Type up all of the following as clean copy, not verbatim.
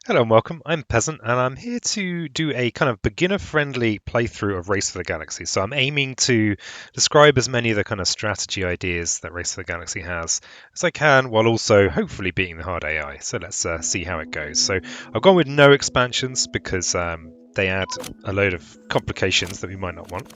Hello and welcome. I'm Peasant, and I'm here to do a kind of beginner-friendly playthrough of Race for the Galaxy. So I'm aiming to describe as many of the kind of strategy ideas that Race for the Galaxy has as I can, while also hopefully beating the hard AI. So let's see how it goes. So I've gone with no expansions because they add a load of complications that we might not want.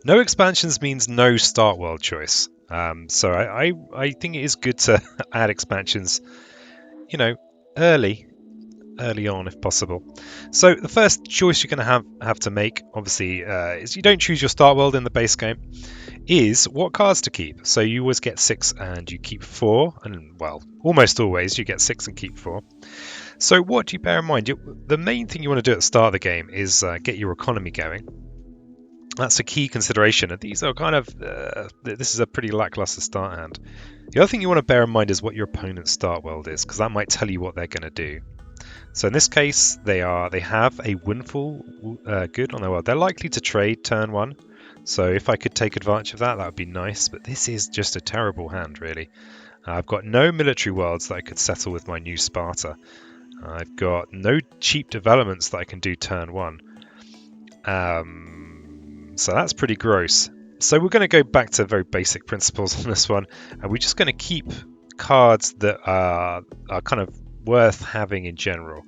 No expansions means no start world choice. So I think it is good to add expansions, you know, early on if possible. So the first choice you're going to have to make, obviously, is you don't choose your start world in the base game, is what cards to keep. So you always get 6 and you keep 4, and well, almost always you get 6 and keep 4. So what do you bear in mind? The main thing you want to do at the start of the game is get your economy going. That's a key consideration, and these are kind of this is a pretty lackluster start hand. The other thing you want to bear in mind is what your opponent's start world is, because that might tell you what they're going to do. So in this case, they have a windfall good on their world. They're likely to trade turn 1. So if I could take advantage of that, that would be nice. But this is just a terrible hand, really. I've got no military worlds that I could settle with my new Sparta. I've got no cheap developments that I can do turn 1. So that's pretty gross. So we're going to go back to very basic principles on this one. And we're just going to keep cards that are kind of worth having in general.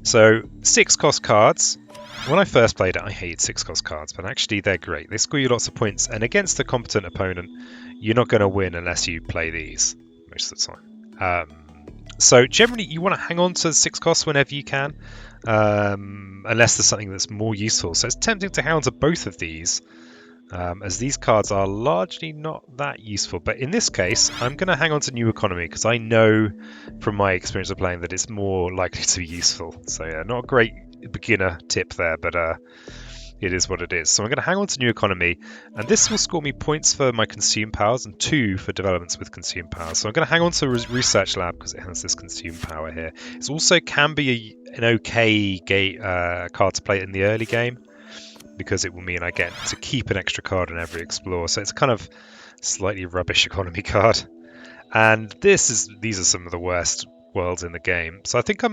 So 6 cost cards. When I first played it, I hated 6 cost cards, but actually they're great. They score you lots of points, and against a competent opponent, you're not going to win unless you play these most of the time. So generally, you want to hang on to 6 costs whenever you can, unless there's something that's more useful. So it's tempting to hang on to both of these, as these cards are largely not that useful. But in this case, I'm going to hang on to New Economy because I know from my experience of playing that it's more likely to be useful. So yeah, not a great beginner tip there, but it is what it is. So I'm going to hang on to New Economy, and this will score me points for my consume powers and 2 for developments with consume powers. So I'm going to hang on to Research Lab because it has this consume power here. It also can be an okay card to play in the early game, because it will mean I get to keep an extra card in every explore. So it's kind of slightly rubbish economy card. And these are some of the worst worlds in the game. So I think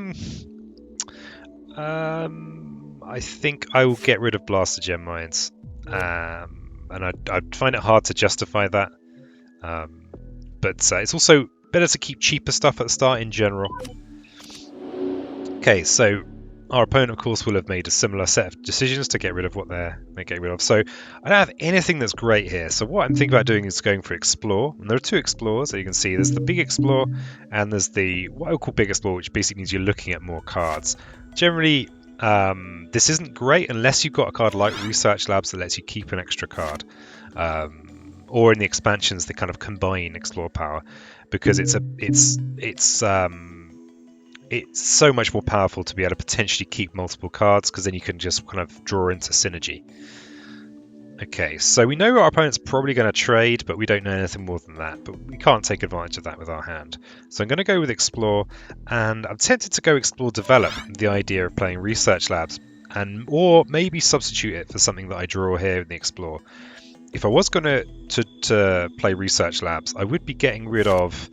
I think I will get rid of Blaster Gem Mines. And I'd find it hard to justify that. But it's also better to keep cheaper stuff at the start in general. Okay, so our opponent, of course, will have made a similar set of decisions to get rid of what they're getting rid of. So I don't have anything that's great here. So what I'm thinking about doing is going for Explore. And there are 2 Explores, so you can see there's the Big Explore and there's the what I call Big Explore, which basically means you're looking at more cards. Generally, this isn't great unless you've got a card like Research Labs that lets you keep an extra card. Or in the expansions, they kind of combine Explore power, because it's so much more powerful to be able to potentially keep multiple cards, because then you can just kind of draw into synergy. Okay, so we know our opponent's probably going to trade, but we don't know anything more than that. But we can't take advantage of that with our hand. So I'm going to go with Explore, and I'm tempted to go Explore Develop, the idea of playing Research Labs, or maybe substitute it for something that I draw here in the Explore. If I was going to play Research Labs, I would be getting rid of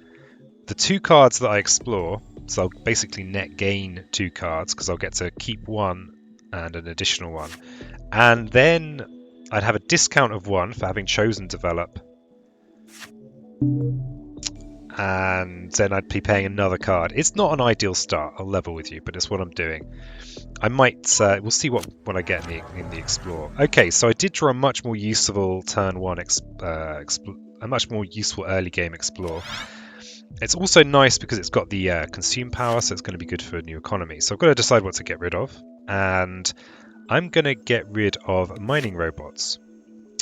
the 2 cards that I explore. So I'll basically net gain 2 cards because I'll get to keep 1 and an additional 1. And then I'd have a discount of 1 for having chosen Develop. And then I'd be paying another card. It's not an ideal start, I'll level with you, but it's what I'm doing. I might, we'll see what I get in the Explore. Okay, so I did draw a much more useful turn 1, a much more useful early game Explore. It's also nice because it's got the consume power, so it's going to be good for a New Economy. So I've got to decide what to get rid of, and I'm going to get rid of mining robots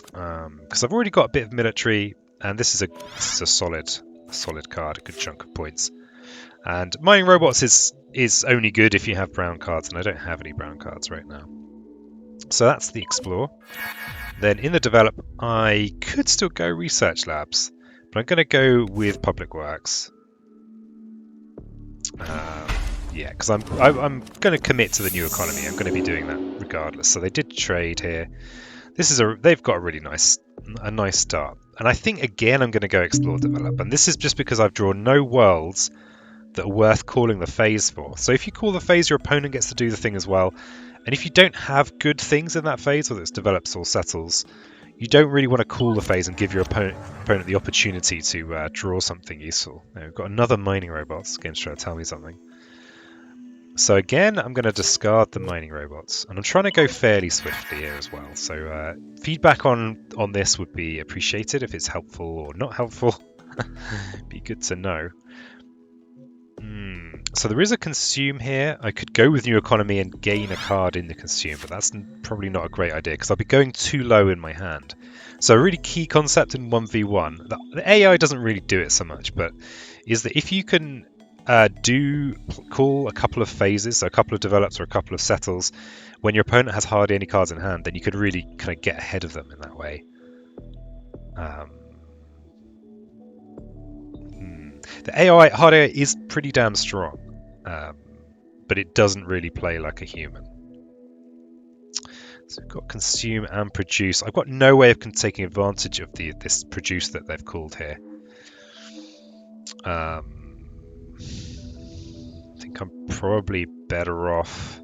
because I've already got a bit of military, and this is a solid card, a good chunk of points. And mining robots is only good if you have brown cards, and I don't have any brown cards right now. So that's the Explore. Then in the Develop, I could still go Research Labs, but I'm going to go with Public Works. Yeah, because I'm going to commit to the New Economy. I'm going to be doing that regardless. So they did trade here. They've got a really nice start. And I think again I'm going to go Explore Develop. And this is just because I've drawn no worlds that are worth calling the phase for. So if you call the phase, your opponent gets to do the thing as well. And if you don't have good things in that phase, whether it's develops or settles, you don't really want to call the phase and give your opponent the opportunity to draw something useful. Now, we've got another mining robot. This game's trying to tell me something. So again, I'm going to discard the mining robots, and I'm trying to go fairly swiftly here as well. So feedback on this would be appreciated if it's helpful or not helpful. Be good to know. So there is a consume here. I could go with new economy and gain a card in the consume, but that's probably not a great idea because I'll be going too low in my hand. So a really key concept in 1v1, the AI doesn't really do it so much, but is that if you can call a couple of phases, so a couple of develops or a couple of settles, when your opponent has hardly any cards in hand, then you could really kind of get ahead of them in that way. The hard AI is pretty damn strong, but it doesn't really play like a human. So we've got consume and produce. I've got no way of taking advantage of this produce that they've called here. I think I'm probably better off.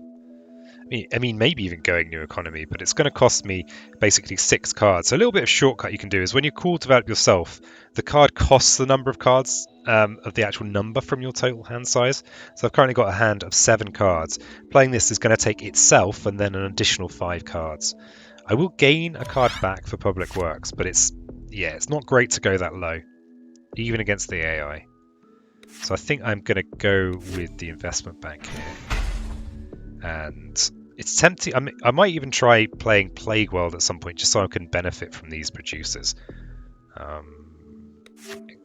I mean, maybe even going new economy, but it's going to cost me basically 6 cards. So a little bit of shortcut you can do is when you call develop yourself, the card costs the number of cards of the actual number from your total hand size. So I've currently got a hand of 7 cards. Playing this is going to take itself and then an additional 5 cards. I will gain a card back for public works, but it's not great to go that low, even against the AI. So I think I'm going to go with the investment bank here. And it's tempting. I might even try playing Plague World at some point just so I can benefit from these producers.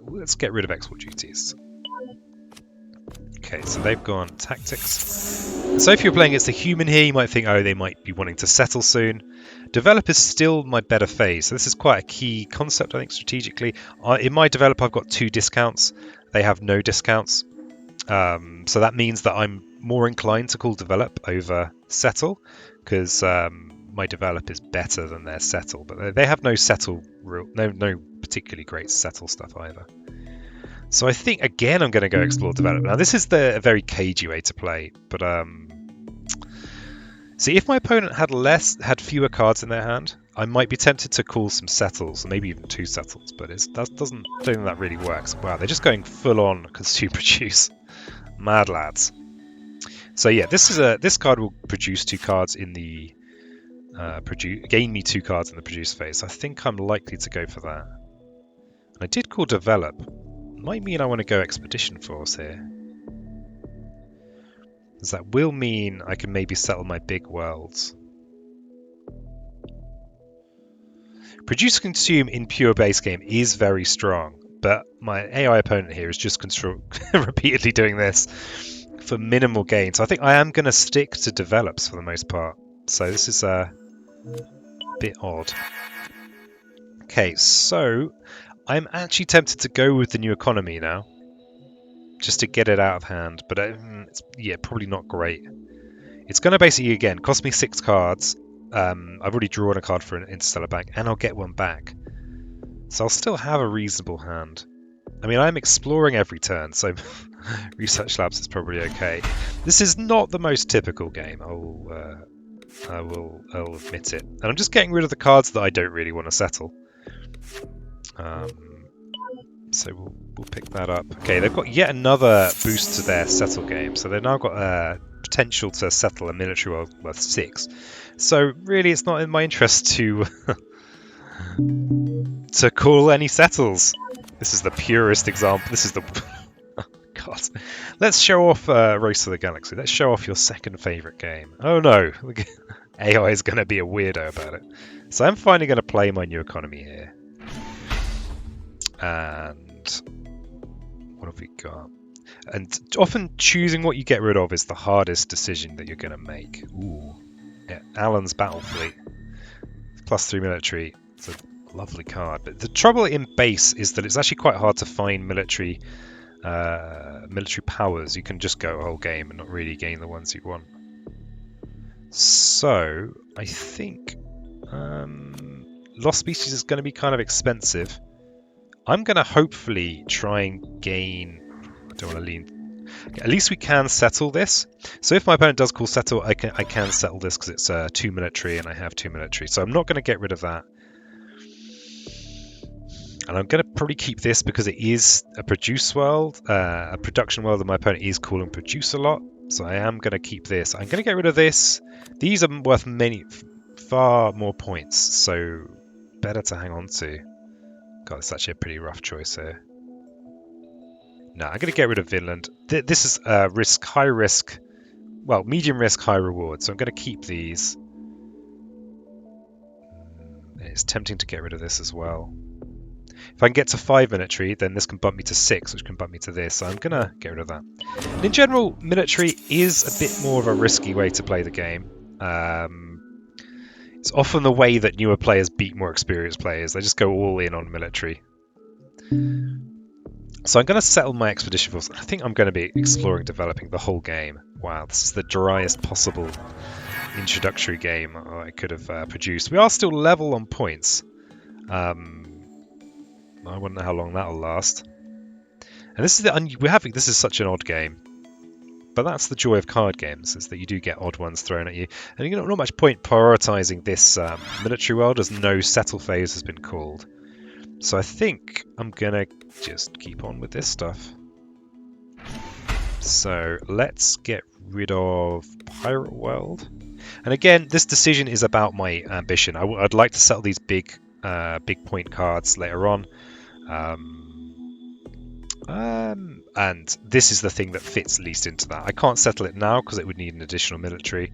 Let's get rid of export duties. Okay, so they've gone tactics. So if you're playing against a human here, you might think, oh, they might be wanting to settle soon. Develop is still my better phase. So this is quite a key concept, I think, strategically. In my develop, I've got 2 discounts. They have no discounts. So that means that I'm more inclined to call develop over settle because my develop is better than their settle, but they have no settle rule, no particularly great settle stuff either. So I think again I'm going to go explore develop. Now this is a very cagey way to play, but see if my opponent had fewer cards in their hand, I might be tempted to call some settles, maybe even 2 settles, but I don't think that really works. Wow, they're just going full on consume produce. Mad lads. So yeah, this card will produce 2 cards in the gain me 2 cards in the produce phase. I think I'm likely to go for that. And I did call develop. Might mean I want to go expedition force here. Because that will mean I can maybe settle my big worlds. Produce consume in pure base game is very strong, but my AI opponent here is just repeatedly doing this for minimal gain. So I think I am going to stick to develops for the most part. So this is a bit odd. Okay, so I'm actually tempted to go with the new economy now, just to get it out of hand. But it's probably not great. It's going to basically again cost me 6 cards. I've already drawn a card for an Interstellar Bank, and I'll get one back. So I'll still have a reasonable hand. I mean, I'm exploring every turn, so Research Labs is probably okay. This is not the most typical game, I'll admit it. And I'm just getting rid of the cards that I don't really want to settle. So we'll pick that up. Okay, they've got yet another boost to their settle game, so they've now got potential to settle a military world worth 6. So really, it's not in my interest to call any settles. This is the purest example. This is the God. Let's show off Race of the Galaxy. Let's show off your second favorite game. Oh no, AI is going to be a weirdo about it. So I'm finally going to play my new economy here. And what have we got? And often choosing what you get rid of is the hardest decision that you're going to make. Ooh, yeah, Alan's Battle Fleet, +3 military. It's a lovely card. But the trouble in base is that it's actually quite hard to find military powers. You can just go a whole game and not really gain the ones you want. So I think Lost Species is going to be kind of expensive. I'm going to hopefully try and gain... I don't want to lean... at least we can settle this. So if my opponent does call settle, I can settle this because it's 2 military and I have 2 military. So I'm not going to get rid of that. And I'm going to probably keep this because it is a production world that my opponent is calling produce a lot. So I am going to keep this. I'm going to get rid of this. These are worth far more points, so better to hang on to. God, it's actually a pretty rough choice here. No, I'm going to get rid of Vinland. This is high risk, well, medium risk, high reward. So I'm going to keep these. It's tempting to get rid of this as well. If I can get to 5 military, then this can bump me to 6, which can bump me to this. So I'm going to get rid of that. And in general, military is a bit more of a risky way to play the game. It's often the way that newer players beat more experienced players. They just go all in on military. So I'm going to settle my expedition force. I think I'm going to be exploring developing the whole game. Wow, this is the driest possible introductory game I could have produced. We are still level on points. I wonder how long that'll last. And this is this is such an odd game. But that's the joy of card games, is that you do get odd ones thrown at you. And you know, not much point prioritising this military world as no settle phase has been called. So I think I'm going to just keep on with this stuff. So let's get rid of Pirate World. And again, this decision is about my ambition. I'd like to settle these big point cards later on. And this is the thing that fits least into that. I can't settle it now because it would need an additional military.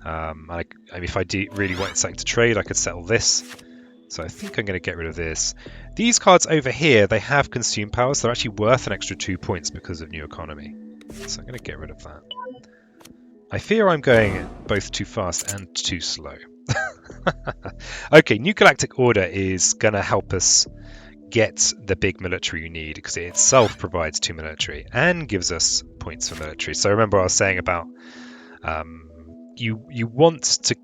If I really wanted something to trade, I could settle this. So I think I'm going to get rid of this. These cards over here, they have consume powers. They're actually worth an extra 2 points because of new economy. So I'm going to get rid of that. I fear I'm going both too fast and too slow. Okay, New Galactic Order is going to help us get the big military you need because it itself provides 2 military and gives us points for military. So remember I was saying about you want to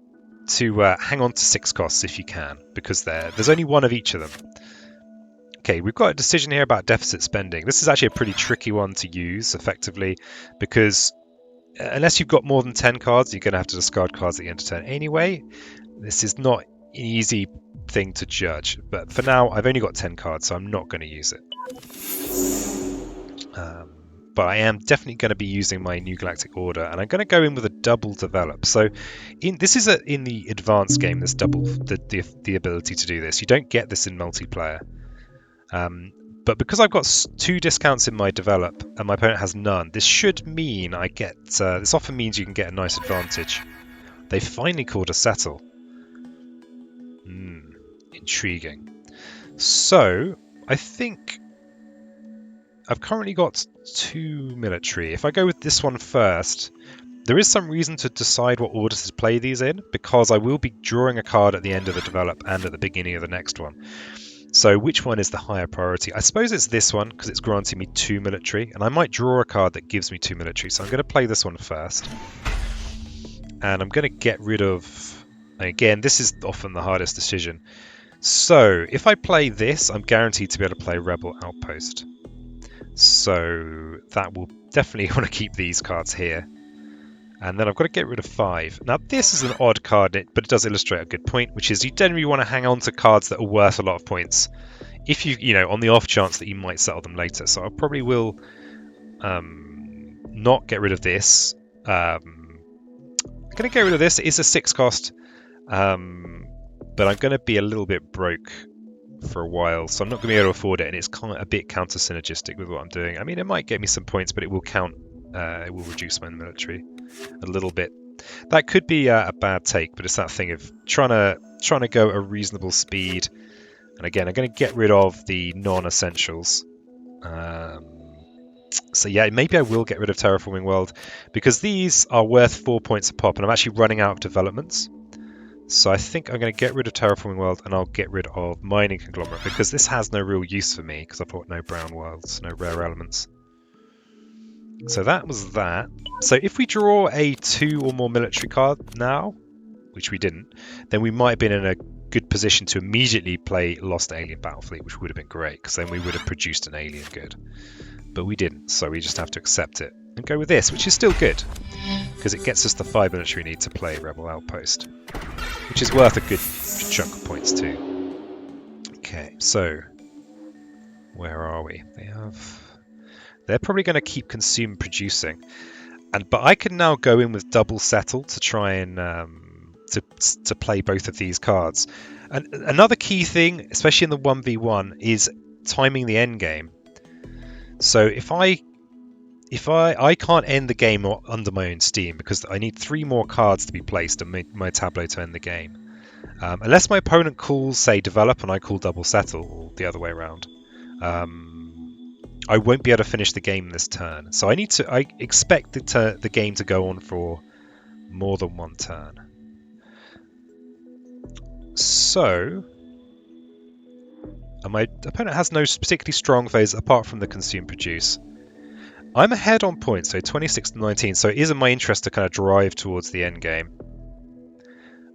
hang on to 6 costs if you can, because there's only one of each of them. Okay, we've got a decision here about deficit spending. This is actually a pretty tricky one to use effectively because unless you've got more than 10 cards, you're going to have to discard cards at the end of turn anyway. This is not an easy thing to judge, but for now I've only got 10 cards, so I'm not going to use it. But I am definitely going to be using my New Galactic Order, and I'm going to go in with a double develop. So this is in the advanced game, this double the ability to do this. You don't get this in multiplayer. But because I've got 2 discounts in my develop and my opponent has none, this should mean I get this often means you can get a nice advantage. They finally called a settle. Intriguing. So I think I've currently got 2 military. If I go with this one first, there is some reason to decide what order to play these in, because I will be drawing a card at the end of the develop and at the beginning of the next one. So which one is the higher priority? I suppose it's this one because it's granting me 2 military, and I might draw a card that gives me 2 military. So I'm going to play this one first. And I'm going to get rid of... Again, this is often the hardest decision. So if I play this, I'm guaranteed to be able to play Rebel Outpost. So that will definitely want to keep these cards here. And then I've got to get rid of 5. Now this is an odd card, but it does illustrate a good point, which is you generally want to hang on to cards that are worth a lot of points. If you on the off chance that you might settle them later. So I probably will not get rid of this. I'm going to get rid of this. It is a 6 cost. But I'm going to be a little bit broke for a while, so I'm not going to be able to afford it, and it's kind of a bit counter synergistic with what I'm doing. I mean, it might get me some points, but it will it will reduce my military a little bit. That could be a bad take, but it's that thing of trying to go at a reasonable speed. And again, I'm going to get rid of the non-essentials. So yeah, maybe I will get rid of Terraforming World, because these are worth 4 points a pop, and I'm actually running out of developments. So I think I'm going to get rid of Terraforming World, and I'll get rid of Mining Conglomerate, because this has no real use for me, because I've got no brown worlds, no rare elements. So that was that. So if we draw a 2 or more military card now, which we didn't, then we might have been in a good position to immediately play Lost Alien Battlefleet, which would have been great, because then we would have produced an alien good. But we didn't, so we just have to accept it. and go with this, which is still good, because it gets us the 5 military we need to play Rebel Outpost, which is worth a good chunk of points too. Okay, so where are we? They're probably going to keep consume producing, but I can now go in with double settle to try and to play both of these cards. And another key thing, especially in the 1v1, is timing the end game. So if I can't end the game under my own steam because I need 3 more cards to be placed in my tableau to end the game. Unless my opponent calls, say, develop, and I call double settle, or the other way around, I won't be able to finish the game this turn. So I expect the game to go on for more than 1 turn. So, and my opponent has no particularly strong phase apart from the consume produce. I'm ahead on points, so 26 to 19, so it is in my interest to kind of drive towards the end game.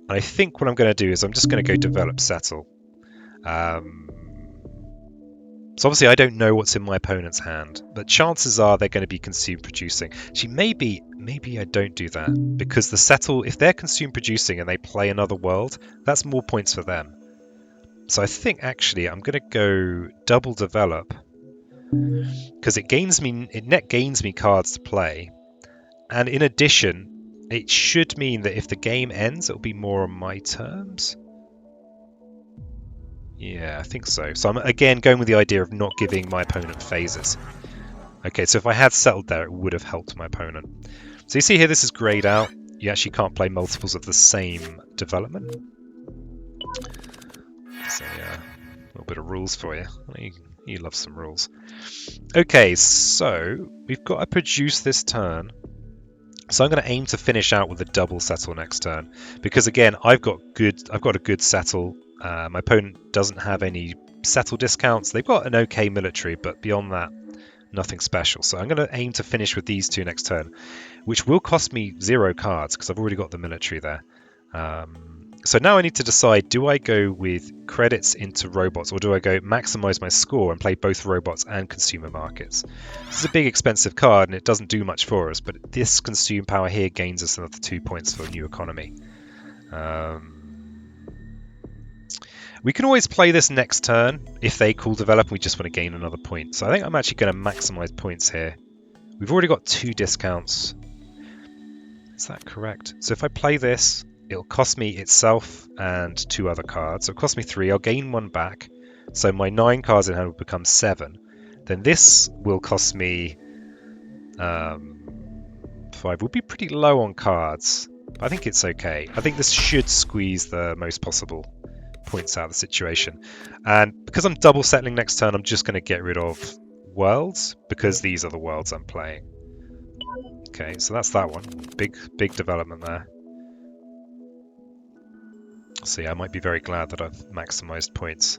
And I think what I'm going to do is I'm just going to go develop settle. So obviously I don't know what's in my opponent's hand, but chances are they're going to be consume producing. Actually, maybe I don't do that, because the settle, if they're consume producing and they play another world, that's more points for them. So I think actually I'm going to go double develop, because it net gains me cards to play, and in addition, it should mean that if the game ends, it'll be more on my terms. Yeah, I think so. So I'm again going with the idea of not giving my opponent phases. Okay, so if I had settled there, it would have helped my opponent. So you see here, this is grayed out. You actually can't play multiples of the same development. So yeah, a little bit of rules for you. You love some rules. Okay, so we've got to produce this turn. So I'm going to aim to finish out with a double settle next turn, because again, I've got a good settle. My opponent doesn't have any settle discounts. They've got an okay military, but beyond that, nothing special. So I'm going to aim to finish with these 2 next turn, which will cost me 0 cards because I've already got the military there. So now I need to decide, do I go with credits into robots, or do I go maximize my score and play both robots and consumer markets? This is a big expensive card and it doesn't do much for us, but this consume power here gains us another 2 points for a new economy. We can always play this next turn if they call develop and we just want to gain another point. So I think I'm actually going to maximize points here. We've already got 2 discounts. Is that correct? So if I play this, it'll cost me itself and 2 other cards. It'll cost me 3. I'll gain 1 back. So my 9 cards in hand will become 7. Then this will cost me 5. We'll be pretty low on cards. But I think it's okay. I think this should squeeze the most possible points out of the situation. And because I'm double settling next turn, I'm just going to get rid of worlds, because these are the worlds I'm playing. Okay, so that's that one. Big development there. So yeah, I might be very glad that I've maximized points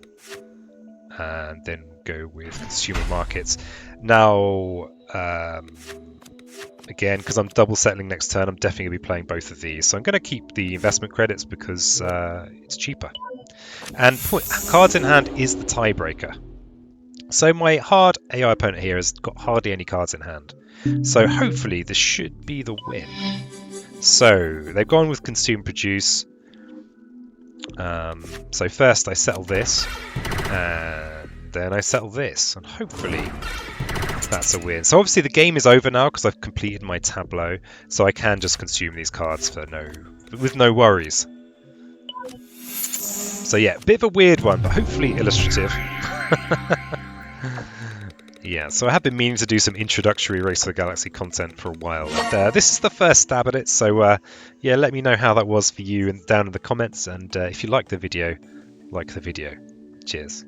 and then go with consumer markets. Now, again, because I'm double settling next turn, I'm definitely going to be playing both of these. So I'm going to keep the investment credits because it's cheaper. And cards in hand is the tiebreaker. So my hard AI opponent here has got hardly any cards in hand. So hopefully this should be the win. So they've gone with consume produce. So first I settle this, and then I settle this, and hopefully that's a win. So obviously the game is over now because I've completed my tableau, so I can just consume these cards with no worries. So yeah, a bit of a weird one, but hopefully illustrative. Yeah, so I have been meaning to do some introductory Race to the Galaxy content for a while. And, this is the first stab at it, so yeah, let me know how that was for you down in the comments. And if you like the video, like the video. Cheers.